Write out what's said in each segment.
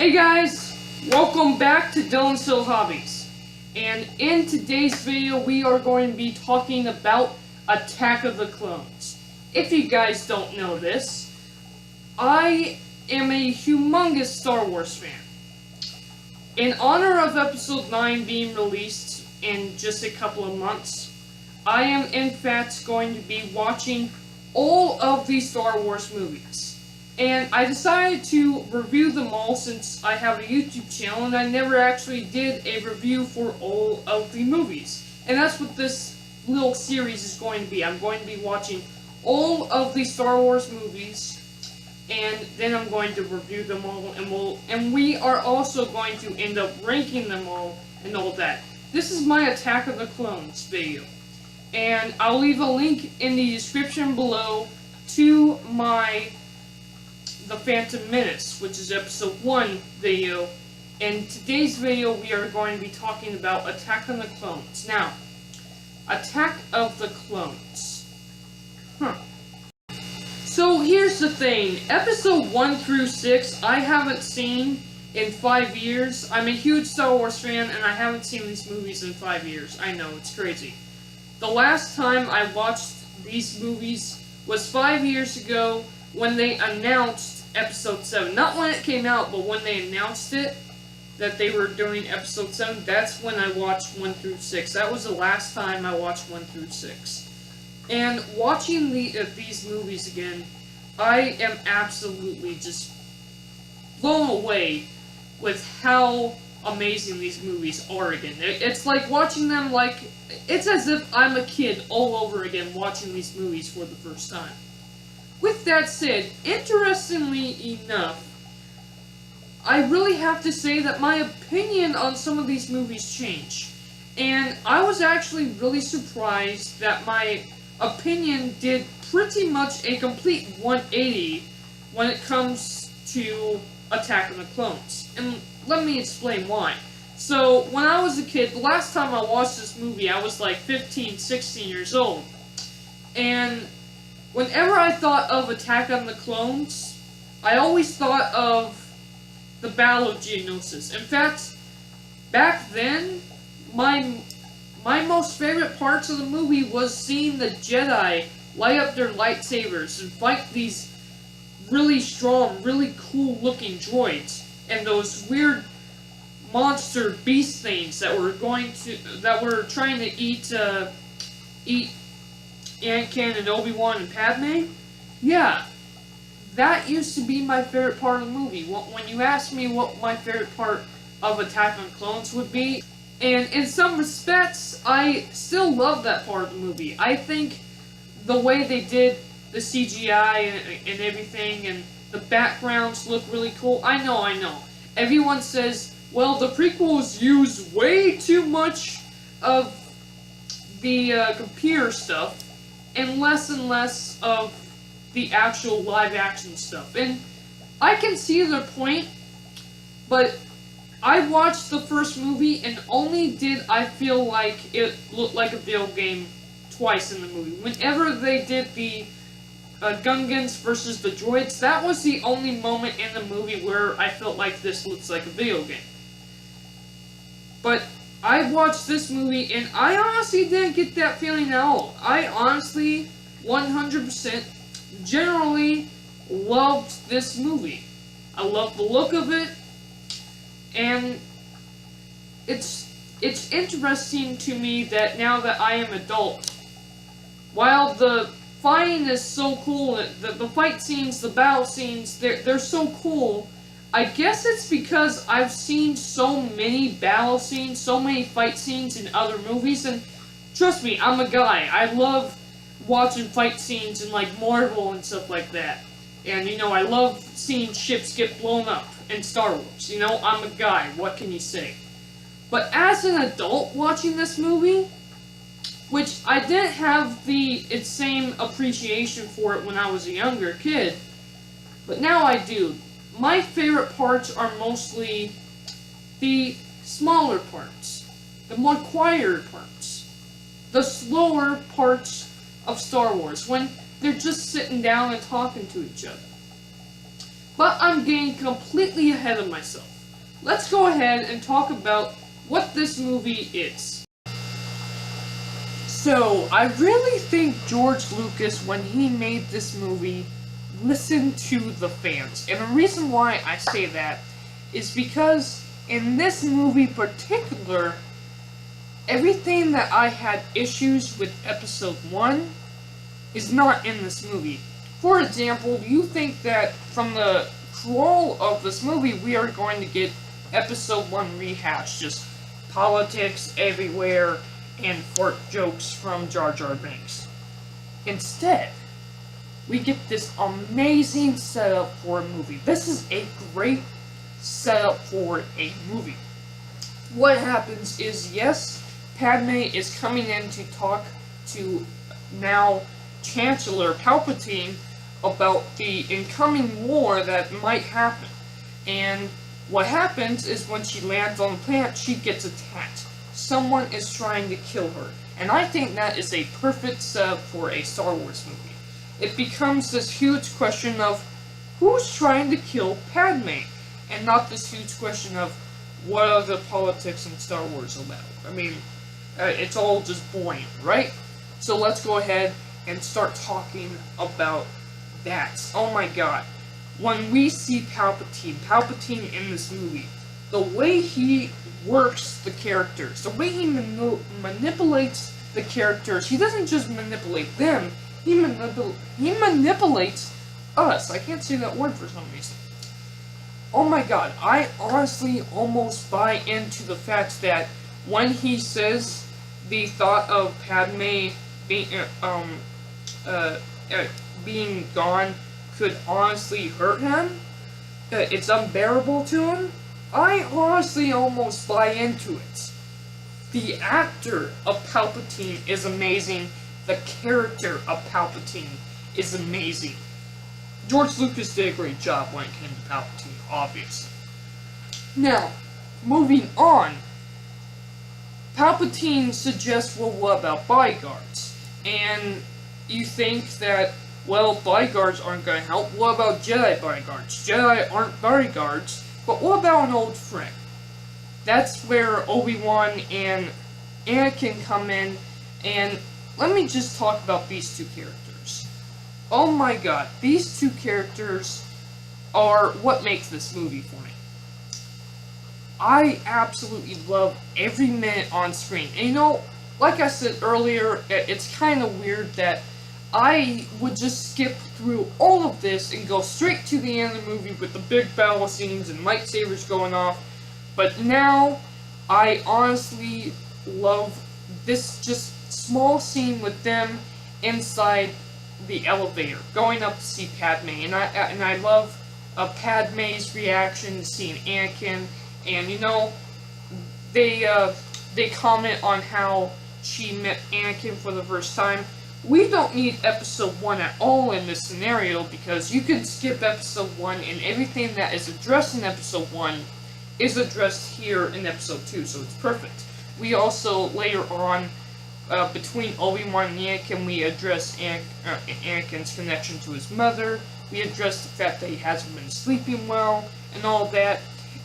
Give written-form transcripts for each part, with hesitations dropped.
Hey guys, welcome back to Dylan's Hill Hobbies. And in today's video, we are going to be talking about Attack of the Clones. If you guys don't know this, I am a humongous Star Wars fan. In honor of Episode 9 being released in just a couple of months, I am in fact going to be watching all of the Star Wars movies. And I decided to review them all since I have a YouTube channel and I never actually did a review for all of the movies. And that's what this little series is going to be. I'm going to be watching all of the Star Wars movies and then I'm going to review them all and we are also going to end up ranking them all and all that. This is my Attack of the Clones video. And I'll leave a link in the description below to The Phantom Menace, which is episode 1 video. In today's video, we are going to be talking about Attack of the Clones. Now, Attack of the Clones. So here's the thing. Episode 1 through 6, I haven't seen in 5 years. I'm a huge Star Wars fan, and I haven't seen these movies in 5 years. I know, it's crazy. The last time I watched these movies was 5 years ago when they announced Episode 7. Not when it came out, but when they announced it, that they were doing Episode 7, that's when I watched 1 through 6. That was the last time I watched 1 through 6. And watching these movies again, I am absolutely just blown away with how amazing these movies are again. It's like watching them it's as if I'm a kid all over again watching these movies for the first time. With that said, interestingly enough, I really have to say that my opinion on some of these movies changed. And I was actually really surprised that my opinion did pretty much a complete 180 when it comes to Attack of the Clones. And let me explain why. So, when I was a kid, the last time I watched this movie, I was like 15, 16 years old. And whenever I thought of Attack on the Clones, I always thought of the Battle of Geonosis. In fact, back then, my most favorite parts of the movie was seeing the Jedi light up their lightsabers and fight these really strong, really cool looking droids. And those weird monster beast things that were trying to eat Anakin and Obi-Wan and Padme. Yeah, that used to be my favorite part of the movie. When you asked me what my favorite part of Attack on Clones would be, and in some respects, I still love that part of the movie. I think the way they did the CGI and everything, and the backgrounds look really cool. I know. Everyone says, well, the prequels use way too much of the computer stuff and less of the actual live-action stuff. And I can see their point, but I watched the first movie and only did I feel like it looked like a video game twice in the movie. Whenever they did the Gungans versus the droids, that was the only moment in the movie where I felt like this looks like a video game. But I watched this movie and I honestly didn't get that feeling at all. I honestly, 100%, generally loved this movie. I loved the look of it, and it's interesting to me that now that I am adult, while the fighting is so cool, the fight scenes, the battle scenes, they're so cool, I guess it's because I've seen so many battle scenes, so many fight scenes in other movies, and trust me, I'm a guy. I love watching fight scenes in like Marvel and stuff like that. And I love seeing ships get blown up in Star Wars. I'm a guy, what can you say? But as an adult watching this movie, which I didn't have the same appreciation for it when I was a younger kid, but now I do. My favorite parts are mostly the smaller parts, the more quieter parts, the slower parts of Star Wars, when they're just sitting down and talking to each other. But I'm getting completely ahead of myself. let's go ahead and talk about what this movie is. So, I really think George Lucas, when he made this movie, listened to the fans. And the reason why I say that is because in this movie particular, everything that I had issues with episode 1 is not in this movie. For example, you think that from the crawl of this movie, we are going to get episode 1 rehash, just politics everywhere and fart jokes from Jar Jar Binks. Instead, we get this amazing setup for a movie. This is a great setup for a movie. What happens is, yes, Padme is coming in to talk to now Chancellor Palpatine about the incoming war that might happen. And what happens is when she lands on the planet, she gets attacked. Someone is trying to kill her. And I think that is a perfect setup for a Star Wars movie. It becomes this huge question of who's trying to kill Padme? And not this huge question of what are the politics in Star Wars about. I mean, it's all just boring, right? So let's go ahead and start talking about that. Oh my god. When we see Palpatine in this movie, the way he works the characters, the way he manipulates the characters, he doesn't just manipulate them, he manipulates us. I can't say that word for some reason. Oh my god, I honestly almost buy into the fact that when he says the thought of Padme being gone could honestly hurt him, it's unbearable to him, I honestly almost buy into it. The actor of Palpatine is amazing. The character of Palpatine is amazing. George Lucas did a great job when it came to Palpatine, obviously. Now, moving on, Palpatine suggests, well, what about bodyguards? And you think that, well, bodyguards aren't going to help. What about Jedi bodyguards? Jedi aren't bodyguards, but what about an old friend? That's where Obi-Wan and Anakin come in, and let me just talk about these two characters. Oh my god, these two characters are what makes this movie for me. I absolutely love every minute on screen. And you know, like I said earlier, it's kind of weird that I would just skip through all of this and go straight to the end of the movie with the big battle scenes and lightsabers going off. But now, I honestly love this just small scene with them inside the elevator, going up to see Padme. And I love Padme's reaction to seeing Anakin. And you know, they comment on how she met Anakin for the first time. We don't need episode 1 at all in this scenario, because you can skip episode 1 and everything that is addressed in episode 1 is addressed here in episode 2, so it's perfect. We also, later on, between Obi-Wan and Anakin, we address Anakin's connection to his mother, we address the fact that he hasn't been sleeping well, and all that.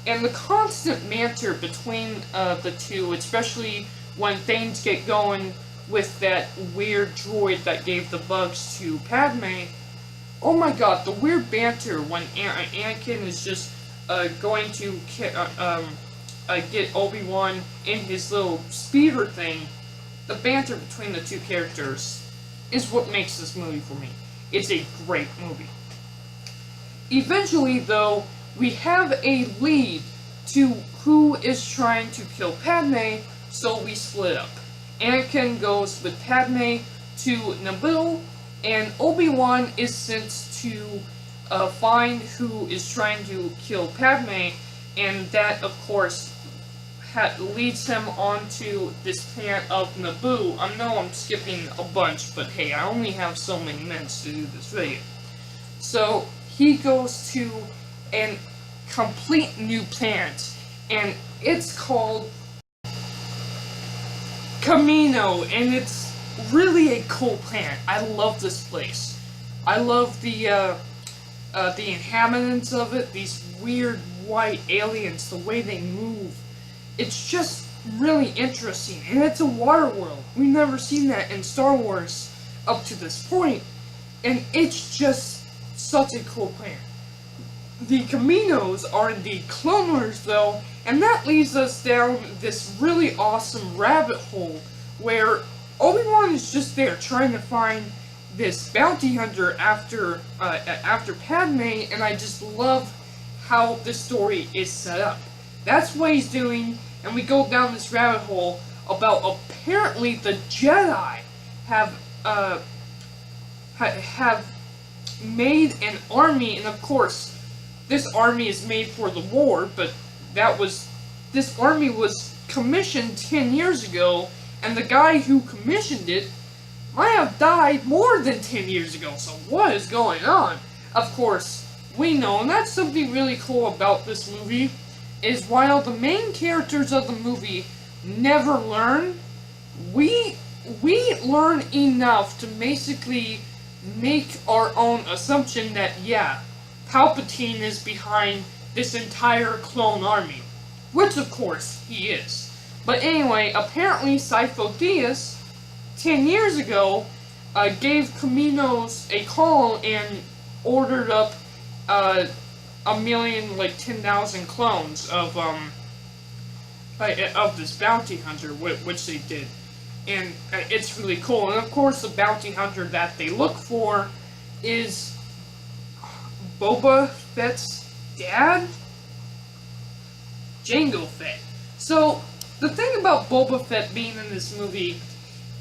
And the constant banter between the two, especially when things get going with that weird droid that gave the bugs to Padme. Oh my god, the weird banter when Anakin is just going to get Obi-Wan in his little speeder thing. The banter between the two characters is what makes this movie for me. It's a great movie. Eventually, though, we have a lead to who is trying to kill Padme, so we split up. Anakin goes with Padme to Naboo, and Obi-Wan is sent to find who is trying to kill Padme, and that, of course, leads him onto this planet of Naboo. I know I'm skipping a bunch, but hey, I only have so many minutes to do this video. So, he goes to a complete new planet, and it's called Camino, and it's really a cool planet. I love this place. I love the inhabitants of it, these weird white aliens, the way they move. It's just really interesting, and it's a water world. We've never seen that in Star Wars up to this point, and it's just such a cool planet. The Caminos are indeed cloners, though, and that leads us down this really awesome rabbit hole where Obi-Wan is just there trying to find this bounty hunter after Padme, and I just love how the story is set up. That's what he's doing, and we go down this rabbit hole about apparently the Jedi have made an army, and of course, this army is made for the war, but this army was commissioned 10 years ago, and the guy who commissioned it might have died more than 10 years ago, so what is going on? Of course, we know, and that's something really cool about this movie, is while the main characters of the movie never learn, we learn enough to basically make our own assumption that, yeah, Palpatine is behind this entire clone army. Which, of course, he is. But anyway, apparently Sifo-Dyas, 10 years ago, gave Caminos a call and ordered up 10,000 clones of this bounty hunter, which they did. And it's really cool. And of course, the bounty hunter that they look for is Boba Fett's dad? Jango Fett. So, the thing about Boba Fett being in this movie,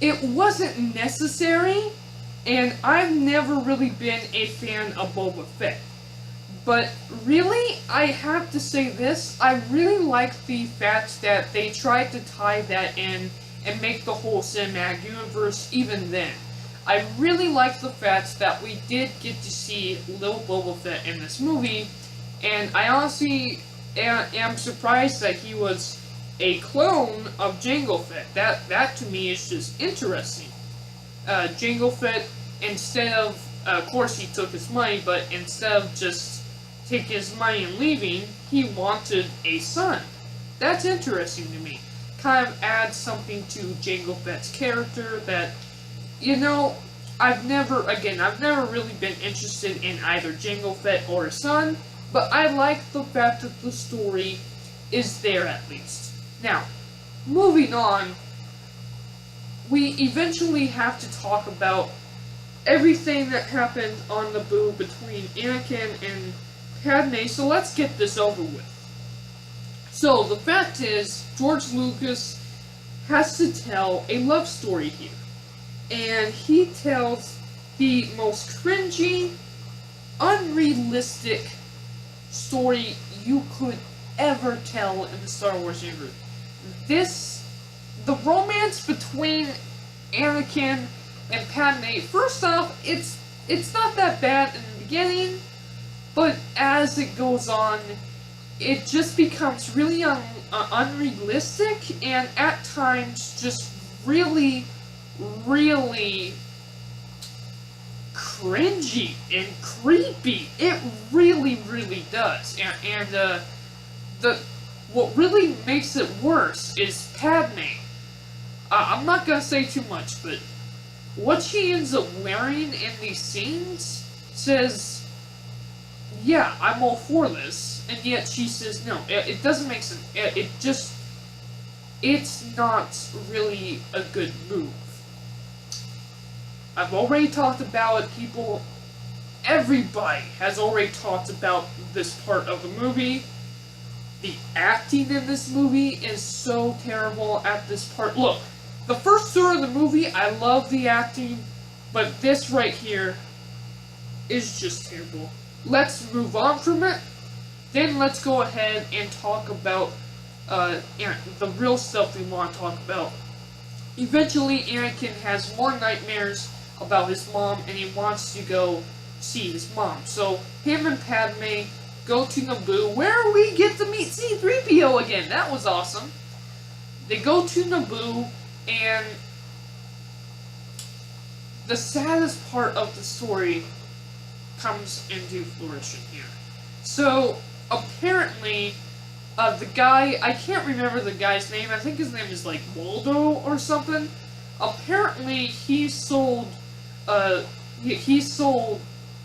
it wasn't necessary, and I've never really been a fan of Boba Fett. But really, I have to say this, I really like the fact that they tried to tie that in and make the whole cinematic universe even then. I really like the fact that we did get to see little Boba Fett in this movie, and I honestly am surprised that he was a clone of Jango Fett. That to me is just interesting. Jango Fett, instead of course he took his money, but instead of just taking his money and leaving, he wanted a son. That's interesting to me. Kind of adds something to Jango Fett's character that, you know, I've never really been interested in either Jango Fett or his son, but I like the fact that the story is there at least. Now, moving on, we eventually have to talk about everything that happened on Naboo between Anakin and Padme, so let's get this over with. So, the fact is, George Lucas has to tell a love story here. And he tells the most cringy, unrealistic story you could ever tell in the Star Wars universe. The romance between Anakin and Padme, first off, it's not that bad in the beginning, but as it goes on, it just becomes really unrealistic, and at times just really, really cringy and creepy. It really, really does. And what really makes it worse is Padme. I'm not gonna say too much, but what she ends up wearing in these scenes says, yeah, I'm all for this, and yet she says no. It doesn't make sense. It's not really a good move. I've already talked about it, everybody has already talked about this part of the movie. The acting in this movie is so terrible at this part. Look, the first third of the movie, I love the acting, but this right here is just terrible. Let's move on from it. Then let's go ahead and talk about the real stuff we want to talk about. Eventually, Anakin has more nightmares about his mom, and he wants to go see his mom. So, him and Padme go to Naboo, where we get to meet C-3PO again. That was awesome. They go to Naboo, and the saddest part of the story comes into fruition here. So, apparently, the guy, I can't remember the guy's name, I think his name is like Waldo or something. Apparently, he sold Shmi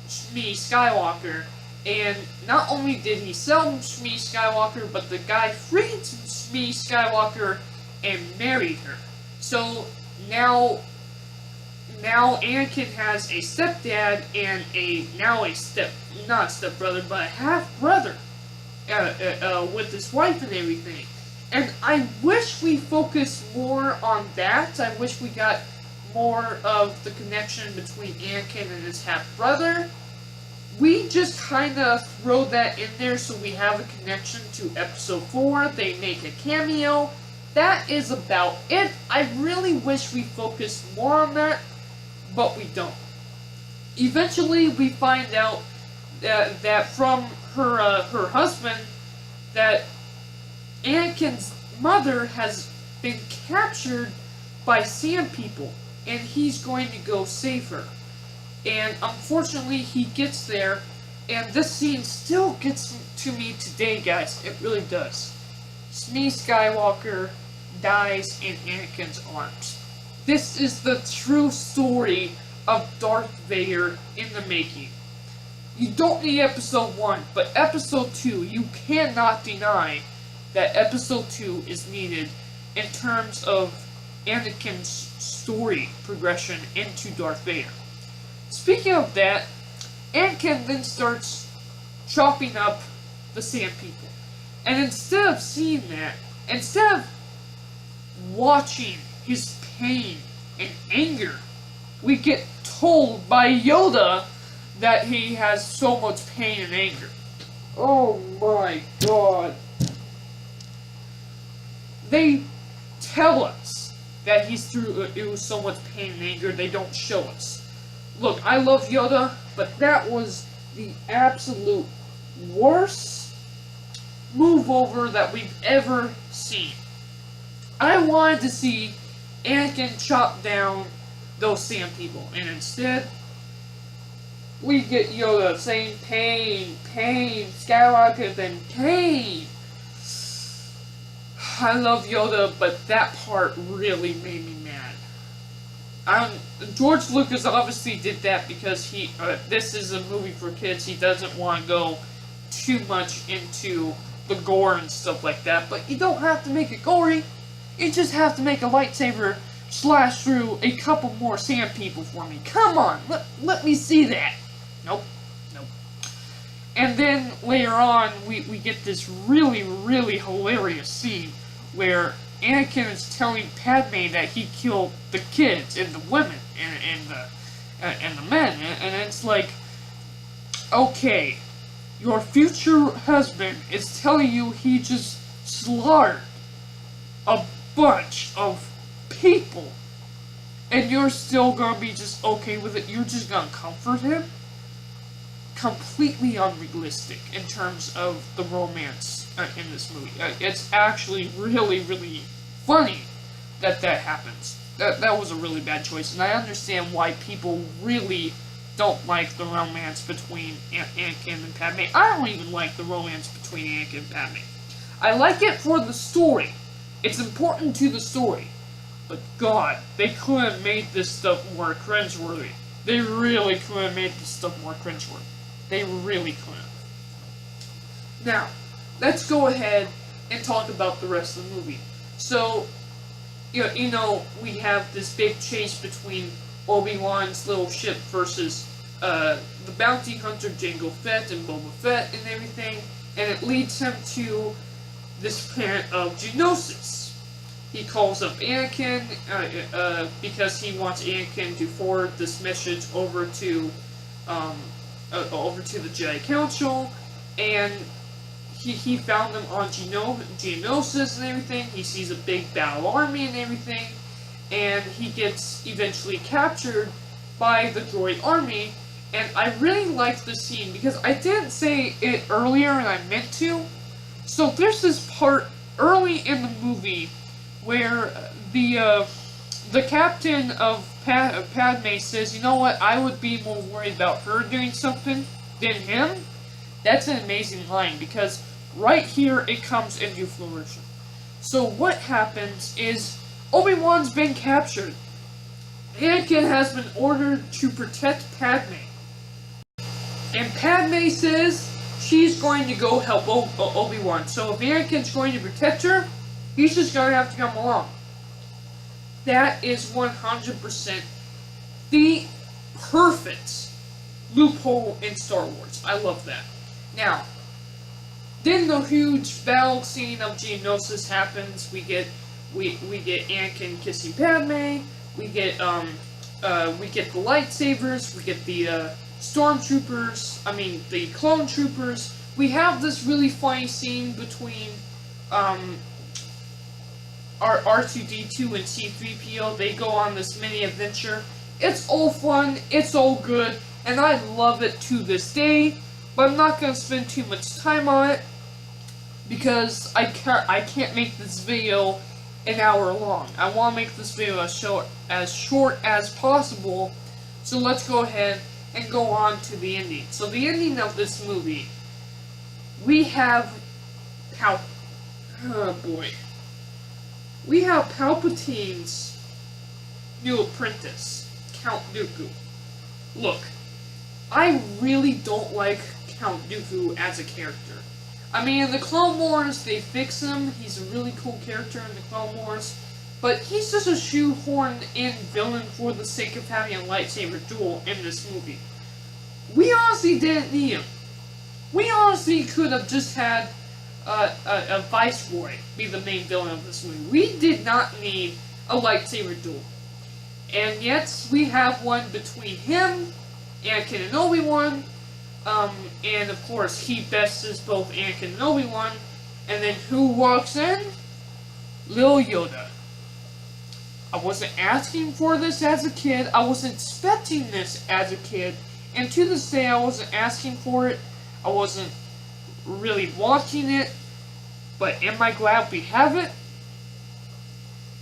Skywalker, and not only did he sell Shmi Skywalker, but the guy freed Shmi Skywalker and married her. So now Anakin has a stepdad and not stepbrother, but a half brother with his wife and everything. And I wish we focused more on that. I wish we got more of the connection between Anakin and his half brother. We just kind of throw that in there so we have a connection to Episode 4. They make a cameo. That is about it. I really wish we focused more on that, but we don't. Eventually, we find out that from her husband that Anakin's mother has been captured by Sand People, and he's going to go save her. And unfortunately, he gets there, and this scene still gets to me today, guys. It really does. Shmi Skywalker dies in Anakin's arms. This is the true story of Darth Vader in the making. You don't need Episode 1, but Episode 2, you cannot deny that Episode 2 is needed in terms of Anakin's story progression into Darth Vader. Speaking of that, Anakin then starts chopping up the Sand People. And instead of seeing that, instead of watching his pain and anger, we get told by Yoda that he has so much pain and anger. Oh my god. They tell us that he's through so much pain and anger, they don't show us. Look, I love Yoda, but that was the absolute worst move over that we've ever seen. I wanted to see Anakin chop down those Sand People, and instead, we get Yoda saying pain, pain, Skywalker, then pain. I love Yoda, but that part really made me mad. George Lucas obviously did that because this is a movie for kids. He doesn't want to go too much into the gore and stuff like that. But you don't have to make it gory. You just have to make a lightsaber slash through a couple more Sand People for me. Come on, let me see that. Nope. And then later on, we get this really, really hilarious scene where Anakin is telling Padme that he killed the kids and the women and the men, and it's like, okay, your future husband is telling you he just slaughtered a bunch of people, and you're still gonna be just okay with it. You're just gonna comfort him. Completely unrealistic in terms of the romance in this movie. It's actually really, really funny that happens. That was a really bad choice, and I understand why people really don't like the romance between Anakin and Padme. I don't even like the romance between Anakin and Padme. I like it for the story. It's important to the story. But God, they could have made this stuff more cringeworthy. They really could have made this stuff more cringeworthy. They really could have. Now, let's go ahead and talk about the rest of the movie. So, you know, we have this big chase between Obi-Wan's little ship versus the bounty hunter Jango Fett and Boba Fett and everything, and it leads him to this planet of Geonosis. He calls up Anakin because he wants Anakin to forward this message over to the Jedi Council, and he found them on Geonosis and everything. He sees a big battle army and everything, and he gets eventually captured by the droid army. And I really liked this scene because I didn't say it earlier and I meant to. So there's this part early in the movie where the captain of Padme says, you know what, I would be more worried about her doing something than him. That's an amazing line, because right here it comes into fruition. So what happens is Obi-Wan's been captured. Anakin has been ordered to protect Padme. And Padme says she's going to go help Obi-Wan. So if Anakin's going to protect her, he's just going to have to come along. That is 100% the perfect loophole in Star Wars. I love that. Now, then the huge battle scene of Geonosis happens. We get Anakin kissing Padme. We get the lightsabers. We get the stormtroopers. The clone troopers. We have this really funny scene between our R2-D2 and C-3PO. They go on this mini adventure. It's all fun. It's all good, and I love it to this day. But I'm not gonna spend too much time on it, because I can't make this video an hour long. I want to make this video as short as possible. So let's go ahead and go on to the ending. So the ending of this movie, we have we have Palpatine's new apprentice, Count Dooku. Look, I really don't like Count Dooku as a character. In the Clone Wars, they fix him. He's a really cool character in the Clone Wars. But he's just a shoehorned-in villain for the sake of having a lightsaber duel in this movie. We honestly didn't need him. We honestly could have just had a Viceroy be the main villain of this movie. We did not need a lightsaber duel. And yet, we have one between him, Anakin, and Obi-Wan. And of course, he bests both Anakin and Obi-Wan. And then who walks in? Lil Yoda. I wasn't asking for this as a kid. I wasn't expecting this as a kid. And to this day, I wasn't asking for it. I wasn't really wanting it. But am I glad we have it?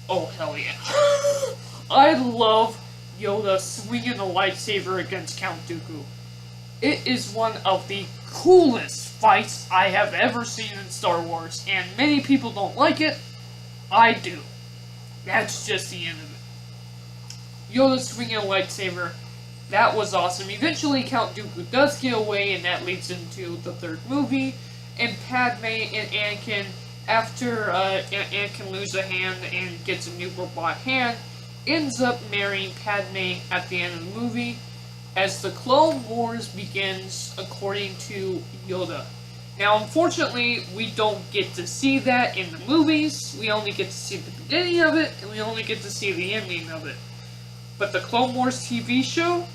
Oh, hell yeah. I love Yoda swinging a lightsaber against Count Dooku. It is one of the coolest fights I have ever seen in Star Wars, and many people don't like it. I do. That's just the end of it. Yoda swinging a lightsaber, that was awesome. Eventually, Count Dooku does get away, and that leads into the third movie. And Padme and Anakin, after Anakin loses a hand and gets a new robot hand, ends up marrying Padme at the end of the movie, as the Clone Wars begins, according to Yoda. Now, unfortunately, we don't get to see that in the movies. We only get to see the beginning of it, and we only get to see the ending of it. But the Clone Wars TV show,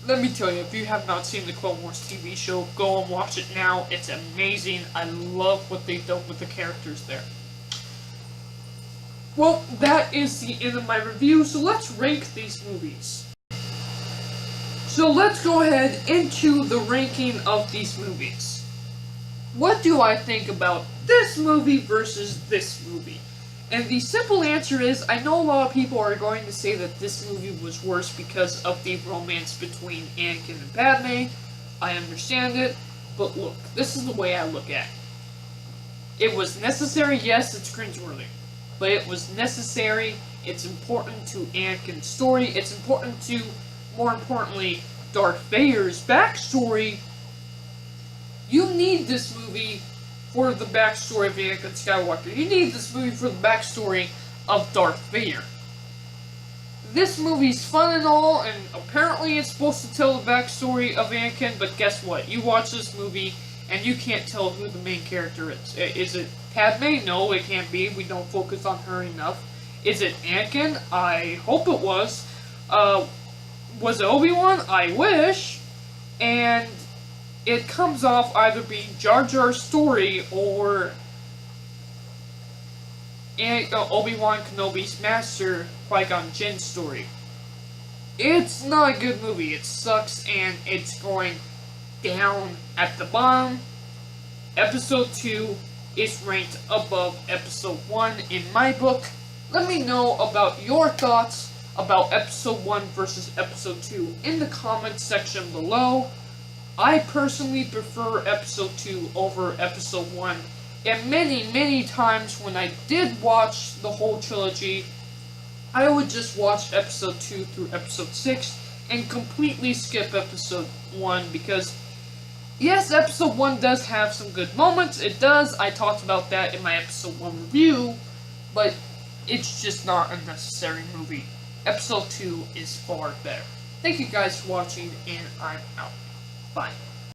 let me tell you, if you have not seen the Clone Wars TV show, go and watch it now. It's amazing. I love what they've done with the characters there. Well, that is the end of my review, so let's rank these movies. So let's go ahead into the ranking of these movies. What do I think about this movie versus this movie? And the simple answer is, I know a lot of people are going to say that this movie was worse because of the romance between Anakin and Padme. I understand it, but look, this is the way I look at it. It was necessary, yes, it's cringeworthy. But it was necessary, it's important to Anakin's story, it's important to, more importantly, Darth Vader's backstory. You need this movie for the backstory of Anakin Skywalker. You need this movie for the backstory of Darth Vader. This movie's fun and all, and apparently it's supposed to tell the backstory of Anakin, but guess what? You watch this movie, and you can't tell who the main character is. Is it Padme? No, it can't be. We don't focus on her enough. Is it Anakin? I hope it was. Was it Obi-Wan? I wish. And it comes off either being Jar Jar's story or Obi-Wan Kenobi's master, Qui-Gon Jinn's story. It's not a good movie. It sucks, and it's going down at the bottom. Episode 2 is ranked above Episode 1 in my book. Let me know about your thoughts about Episode 1 versus Episode 2 in the comments section below. I personally prefer episode 2 over episode 1. And many, many times when I did watch the whole trilogy, I would just watch episode 2 through episode 6 and completely skip episode 1 because, yes, episode 1 does have some good moments. It does. I talked about that in my episode 1 review, but it's just not a necessary movie. Episode 2 is far better. Thank you guys for watching, and I'm out. Bye.